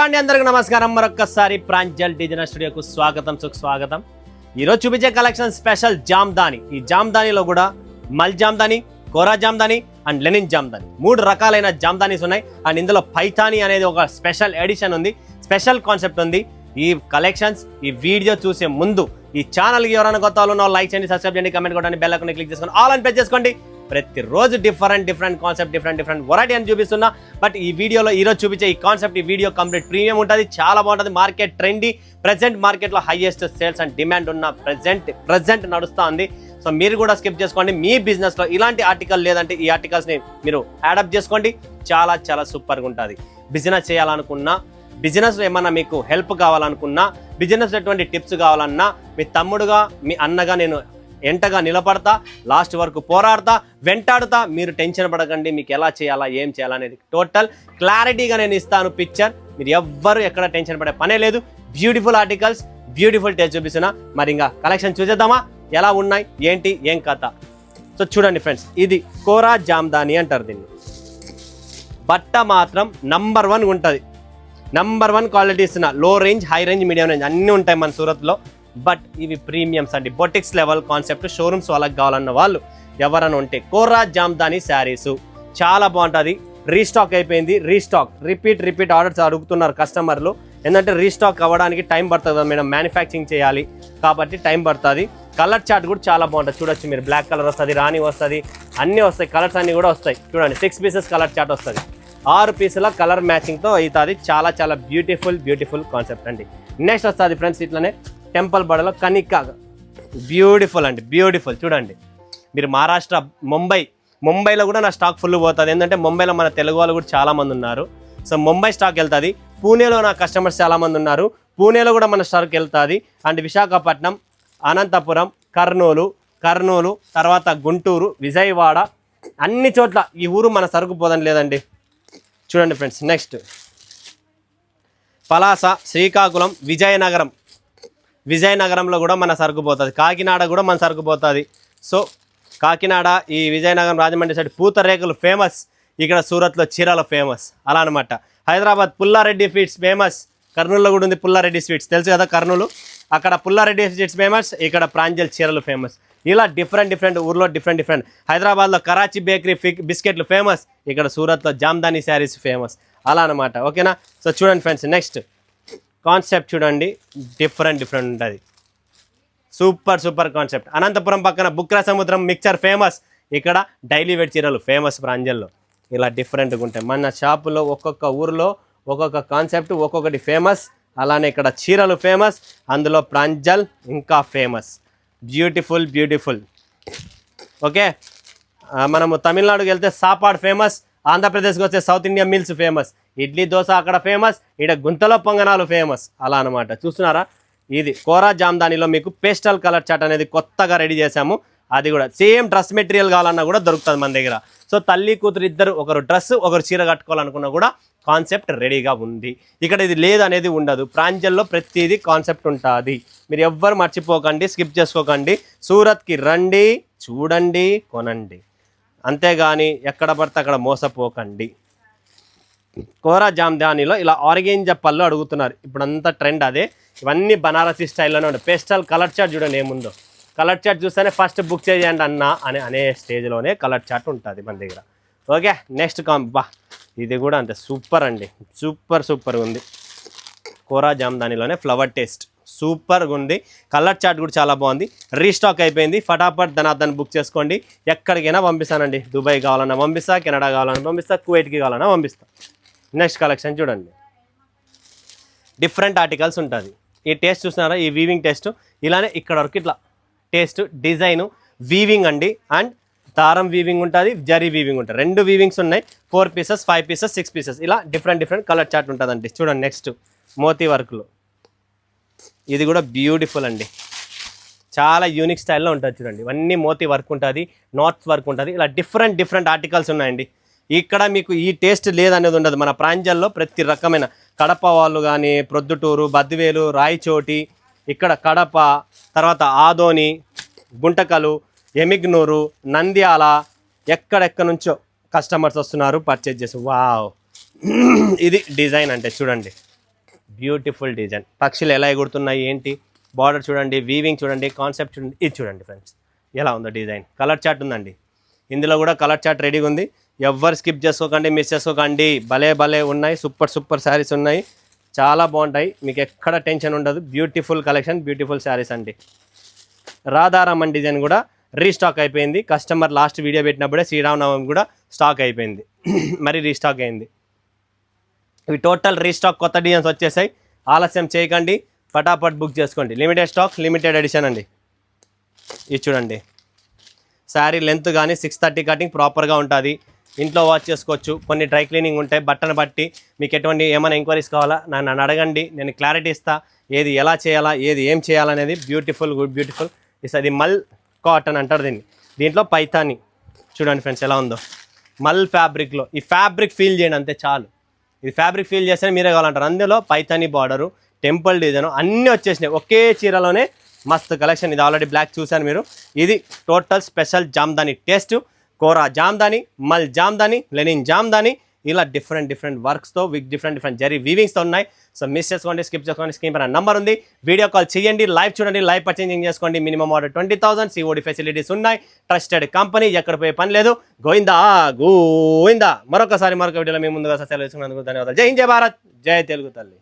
అండి అందరికీ నమస్కారం. మరొక్కసారి ప్రాంజల్ డిజైనర్ స్టూడియోకు స్వాగతం. ఈరోజు చూపించే కలెక్షన్ స్పెషల్ జామ్దాని. ఈ జామ్దానిలో కూడా మల్ జామ్దాని, కోరా జామ్దాని అండ్ లెనిన్ జామ్దాని, 3 రకాలైన జామ్దానీస్ ఉన్నాయి. అండ్ ఇందులో పైథానీ అనేది ఒక స్పెషల్ ఎడిషన్ ఉంది, స్పెషల్ కాన్సెప్ట్ ఉంది. ఈ కలెక్షన్స్ ఈ వీడియో చూసే ముందు ఈ ఛానల్కి ఎవరైనా కొత్త వాళ్ళు ఉన్నా లైక్ చేయండి, సబ్స్క్రైబ్ చేయండి, కమెంట్ కొట్టండి, బెల్ ఐకాన్ క్లిక్ చేసుకొని ఆల్ అని ప్రెస్ చేసుకోండి. ప్రతిరోజు డిఫరెంట్ కాన్సెప్ట్, డిఫరెంట్ వెరైటీ అని చూపిస్తున్నా. బట్ ఈ వీడియోలో ఈరోజు చూపించే ఈ కాన్సెప్ట్, ఈ వీడియో కంప్లీట్ ప్రీమియం ఉంటుంది, చాలా బాగుంటుంది. మార్కెట్ ట్రెండీ, ప్రెసెంట్ మార్కెట్లో హైయెస్ట్ సేల్స్ అండ్ డిమాండ్ ఉన్న ప్రెసెంట్ నడుస్తూ ఉంది. సో మీరు కూడా స్కిప్ చేసుకోండి. మీ బిజినెస్లో ఇలాంటి ఆర్టికల్ లేదంటే ఈ ఆర్టికల్స్ని మీరు యాడప్ట్ చేసుకోండి. చాలా సూపర్గా ఉంటుంది. బిజినెస్ చేయాలనుకున్నా, బిజినెస్లో ఏమన్నా మీకు హెల్ప్ కావాలనుకున్నా, బిజినెస్ ఎటువంటి టిప్స్ కావాలన్నా, మీ తమ్ముడుగా మీ అన్నగా నేను ఎంటగా నిలబడతా, లాస్ట్ వరకు పోరాడతా, వెంటాడుతా. మీరు టెన్షన్ పడకండి, మీకు ఎలా చేయాలా, ఏం చేయాలనేది టోటల్ క్లారిటీగా నేను ఇస్తాను పిక్చర్. మీరు ఎవ్వరు ఎక్కడ టెన్షన్ పడే పనే లేదు. బ్యూటిఫుల్ ఆర్టికల్స్, బ్యూటిఫుల్ టేస్ట్ చూపిస్తున్నా. మరి ఇంకా కలెక్షన్ చూసేద్దామా, ఎలా ఉన్నాయి, ఏంటి, ఏం కథ. సో చూడండి ఫ్రెండ్స్, ఇది కోరా జామ్దాని అంటారు దీన్ని. బట్ట మాత్రం నంబర్ 1 ఉంటుంది. నంబర్ 1 క్వాలిటీ ఇస్తున్నా. లో range, high range, medium range అన్నీ ఉంటాయి మన సూరత్లో. బట్ ఇవి ప్రీమియమ్స్ అండి, బొటిక్స్ లెవెల్ కాన్సెప్ట్. షోరూమ్స్ వాళ్ళకి కావాలన్న వాళ్ళు ఎవరైనా ఉంటే కోరా జామ్దాని శారీస్ చాలా బాగుంటుంది. రీస్టాక్ అయిపోయింది, రిపీట్ ఆర్డర్స్ అడుగుతున్నారు కస్టమర్లు. ఎందుకంటే రీస్టాక్ అవ్వడానికి టైం పడుతుంది మేడం, మ్యానుఫ్యాక్చరింగ్ చేయాలి కాబట్టి టైం పడుతుంది. కలర్ చార్ట్ కూడా చాలా బాగుంటుంది. చూడొచ్చు మీరు, బ్లాక్ కలర్ వస్తుంది, రాణి వస్తుంది, అన్నీ వస్తాయి, కలర్స్ అన్నీ కూడా వస్తాయి. చూడండి 6 పీసెస్ కలర్ చార్ట్ వస్తుంది, 6 పీసుల కలర్ మ్యాచింగ్తో అవుతుంది. చాలా బ్యూటిఫుల్ కాన్సెప్ట్ అండి. నెక్స్ట్ వస్తుంది ఫ్రెండ్స్, ఇట్లనే టెంపుల్ బడలో కనికా, బ్యూటిఫుల్ అండి, బ్యూటిఫుల్. చూడండి మీరు మహారాష్ట్ర, ముంబైలో కూడా నా స్టాక్ ఫుల్ పోతుంది. ఎందుకంటే ముంబైలో మన తెలుగు వాళ్ళు కూడా చాలామంది ఉన్నారు. సో ముంబై స్టాక్ వెళ్తుంది. పూణేలో నా కస్టమర్స్ చాలామంది ఉన్నారు, పూణేలో కూడా మన స్టాక్ వెళ్తుంది. అండ్ విశాఖపట్నం, అనంతపురం, కర్నూలు, తర్వాత గుంటూరు, విజయవాడ, అన్ని చోట్ల ఈ ఊరు మన సరుకు పోదని లేదండి. చూడండి ఫ్రెండ్స్, నెక్స్ట్ పలాస, శ్రీకాకుళం, విజయనగరంలో కూడా మన సరుకు పోతుంది. కాకినాడ కూడా మన సరుకు పోతుంది. సో కాకినాడ, ఈ విజయనగరం, రాజమండ్రి సైడ్ పూతరేకులు ఫేమస్, ఇక్కడ సూరత్లో చీరలు ఫేమస్, అలా అనమాట. హైదరాబాద్ పుల్లారెడ్డి స్వీట్స్ ఫేమస్, కర్నూలులో కూడా ఉంది పుల్లారెడ్డి స్వీట్స్, తెలుసు కదా కర్నూలు. అక్కడ పుల్లారెడ్డి స్వీట్స్ ఫేమస్, ఇక్కడ ప్రాంజల్ చీరలు ఫేమస్. ఇలా డిఫరెంట్ ఊర్లో డిఫరెంట్. హైదరాబాద్లో కరాచీ బేకరీ బిస్కెట్లు ఫేమస్, ఇక్కడ సూరత్లో జామ్దాని శారీస్ ఫేమస్, అలా అనమాట. ఓకేనా. సో చూడండి ఫ్రెండ్స్, నెక్స్ట్ కాన్సెప్ట్ చూడండి, డిఫరెంట్ ఉంటుంది. Super concept. అనంతపురం పక్కన బుక్రా సముద్రం మిక్చర్ ఫేమస్, ఇక్కడ డైలీ వేర్ చీరలు ఫేమస్ ప్రాంజల్లో. ఇలా డిఫరెంట్గా ఉంటాయి. మన షాపులో ఒక్కొక్క ఊరిలో ఒక్కొక్క కాన్సెప్ట్, ఒక్కొక్కటి ఫేమస్. అలానే ఇక్కడ చీరలు ఫేమస్, అందులో ప్రాంజల్ ఇంకా ఫేమస్. బ్యూటిఫుల్. ఓకే, మనము తమిళనాడుకి వెళ్తే సాపాడ్ ఫేమస్, ఆంధ్రప్రదేశ్కి వస్తే south India meals famous, idli dosa అక్కడ ఫేమస్, ఇక్కడ గుంతలో పొంగనాలు ఫేమస్, అలా అనమాట. చూస్తున్నారా, ఇది కోరా జామ్దానిలో మీకు పేస్టల్ కలర్ చాట్ అనేది కొత్తగా రెడీ చేశాము. అది కూడా సేమ్ డ్రెస్ మెటీరియల్ కావాలన్నా కూడా దొరుకుతుంది మన దగ్గర. సో తల్లి కూతురు ఇద్దరు, ఒకరు డ్రెస్ ఒకరు చీర కట్టుకోవాలనుకున్నా కూడా కాన్సెప్ట్ రెడీగా ఉంది. ఇక్కడ ఇది లేదు అనేది ఉండదు. ప్రాంజల్లో ప్రతిదీ కాన్సెప్ట్ ఉంటుంది. మీరు ఎవ్వరు మర్చిపోకండి, స్కిప్ చేసుకోకండి. సూరత్కి రండి, చూడండి, కొనండి, అంతేగాని ఎక్కడ పడితే అక్కడ మోసపోకండి. కోరా జామ్దానిలో ఇలా ఆర్గెంజ పళ్ళు అడుగుతున్నారు, ఇప్పుడంతా ట్రెండ్ అదే. ఇవన్నీ బనారసీ స్టైల్లోనే ఉంటాయి. పేస్టల్ కలర్ చార్ట్ చూడండి, ఏముందో కలర్ చార్ట్ చూస్తేనే ఫస్ట్ బుక్ చేయండి అన్న అనే స్టేజ్లోనే కలర్ చార్ట్ ఉంటుంది మన దగ్గర. ఓకే, నెక్స్ట్ ఇది కూడా అంతే సూపర్ అండి, సూపర్ ఉంది. కోరా జామ్దానిలోనే ఫ్లవర్ టేస్ట్ సూపర్గా ఉంది. కలర్ చార్ట్ కూడా చాలా బాగుంది. రీస్టాక్ అయిపోయింది, ఫటాఫట్ దాన్ని బుక్ చేసుకోండి. ఎక్కడికైనా పంపిస్తానండి. దుబాయ్ కావాలన్నా పంపిస్తా, కెనడా కావాలన్నా పంపిస్తా, కువైట్కి కావాలన్నా పంపిస్తా. నెక్స్ట్ కలెక్షన్ చూడండి, డిఫరెంట్ ఆర్టికల్స్ ఉంటుంది. ఈ టేస్ట్ చూస్తున్నారా, ఈ వీవింగ్ టేస్ట్. ఇలానే ఇక్కడ వరకు ఇట్లా టేస్ట్, డిజైను, వీవింగ్ అండి. అండ్ దారం వీవింగ్ ఉంటుంది, జరీ వీవింగ్ ఉంటుంది. 2 వీవింగ్స్ ఉన్నాయి. 4 పీసెస్, 5 పీసెస్, 6 పీసెస్, ఇలా డిఫరెంట్ కలర్ చార్ట్ ఉంటుందండి. చూడండి నెక్స్ట్ మోతీ వర్క్లో, ఇది కూడా బ్యూటిఫుల్ అండి, చాలా యూనిక్ స్టైల్లో ఉంటుంది. చూడండి ఇవన్నీ మోతీ వర్క్ ఉంటుంది, నార్త్ వర్క్ ఉంటుంది. ఇలా డిఫరెంట్ ఆర్టికల్స్ ఉన్నాయండి. ఇక్కడ మీకు ఈ టేస్ట్ లేదనేది ఉండదు. మన ప్రాంజల్లో ప్రతి రకమైన, కడప వాళ్ళు కానీ, ప్రొద్దుటూరు, బద్వేలు, రాయచోటి, ఇక్కడ కడప, తర్వాత ఆదోని, గుంటకలు, ఎమిగ్నూరు, నంద్యాల, ఎక్కడెక్కడ నుంచో కస్టమర్స్ వస్తున్నారు పర్చేజ్ చేసి. వావ్, ఇది డిజైన్ అంటే చూడండి, బ్యూటిఫుల్ డిజైన్. పక్షులు ఎలా ఎగురుతున్నాయి ఏంటి, బార్డర్ చూడండి, వీవింగ్ చూడండి, కాన్సెప్ట్ చూడండి, ఇది చూడండి ఫ్రెండ్స్ ఎలా ఉందో డిజైన్. కలర్ చార్ట్ ఉందండి, ఇందులో కూడా కలర్ చార్ట్ రెడీగా ఉంది. ఎవ్వరు స్కిప్ చేసుకోకండి, మిస్ చేసుకోకండి. భలే ఉన్నాయి, సూపర్ శారీస్ ఉన్నాయి, చాలా బాగుంటాయి, మీకు ఎక్కడ టెన్షన్ ఉండదు. బ్యూటిఫుల్ కలెక్షన్, బ్యూటిఫుల్ శారీస్ అండి. రాధారామన్ డిజైన్ కూడా రీస్టాక్ అయిపోయింది. కస్టమర్ లాస్ట్ వీడియో పెట్టినప్పుడే శ్రీరామనవమి కూడా స్టాక్ అయిపోయింది, మరి రీస్టాక్ అయింది. ఇవి టోటల్ రీస్టాక్, కొత్త డిజైన్స్ వచ్చేసాయి. ఆలస్యం చేయకండి, ఫటాఫట్ బుక్ చేసుకోండి. లిమిటెడ్ స్టాక్, లిమిటెడ్ ఎడిషన్ అండి. ఇది చూడండి, శారీ లెంత్ కానీ 630 కటింగ్ ప్రాపర్గా ఉంటుంది. ఇంట్లో వాష్ చేసుకోవచ్చు. కొన్ని డ్రై క్లీనింగ్ ఉంటాయి, బట్టను బట్టి మీకు ఎటువంటి ఏమైనా ఎంక్వైరీస్ కావాలా నన్ను అడగండి, నేను క్లారిటీ ఇస్తా. ఏది ఎలా చేయాలా, ఏది ఏం చేయాలనేది బ్యూటిఫుల్ బ్యూటిఫుల్. ఇది మల్ కాటన్ అంటారు దీన్ని. దీంట్లో పైతాని చూడండి ఫ్రెండ్స్ ఎలా ఉందో, మల్ ఫ్యాబ్రిక్లో. ఈ ఫ్యాబ్రిక్ ఫీల్ చేయండి అంతే చాలు. ఇది ఫ్యాబ్రిక్ ఫీల్ చేస్తే మీరే కావాలంటారు. అందులో పైతాని బార్డరు, టెంపుల్ డిజైన్ అన్నీ వచ్చేసినాయి ఒకే చీరలోనే. మస్తు కలెక్షన్. ఇది ఆల్రెడీ బ్లాక్ చూశాను మీరు. ఇది టోటల్ స్పెషల్ జామ్దాని టేస్ట్. కోరా జామ్దాని, మల్ జామ్దాని, లెనిన్ జామ్దాని, ఇలా డిఫరెంట్ వర్క్స్తో డిఫరెంట్ జరీ వీవింగ్స్తో ఉన్నాయి. సో మిస్ చేసుకోండి, స్కిప్ చేసుకోండి. స్క్రీన్ పైన నంబర్ ఉంది, వీడియో కాల్ చేయండి, లైవ్ చూడండి, లైవ్ పర్చేసింగ్ చేసుకోండి. మినిమం ఆర్డర్ 20,000, COD ఫెసిలిటీస్ ఉన్నాయి. ట్రస్టెడ్ కంపెనీ, ఎక్కడ పోయే పని లేదు. గోవిందా. మరొక వీడియోలో మీ ముందుగా సెలవు తీసుకున్నందుకు ధన్యవాదాలు. జై హింద్, జై భారత్, జై తెలుగు తల్లి.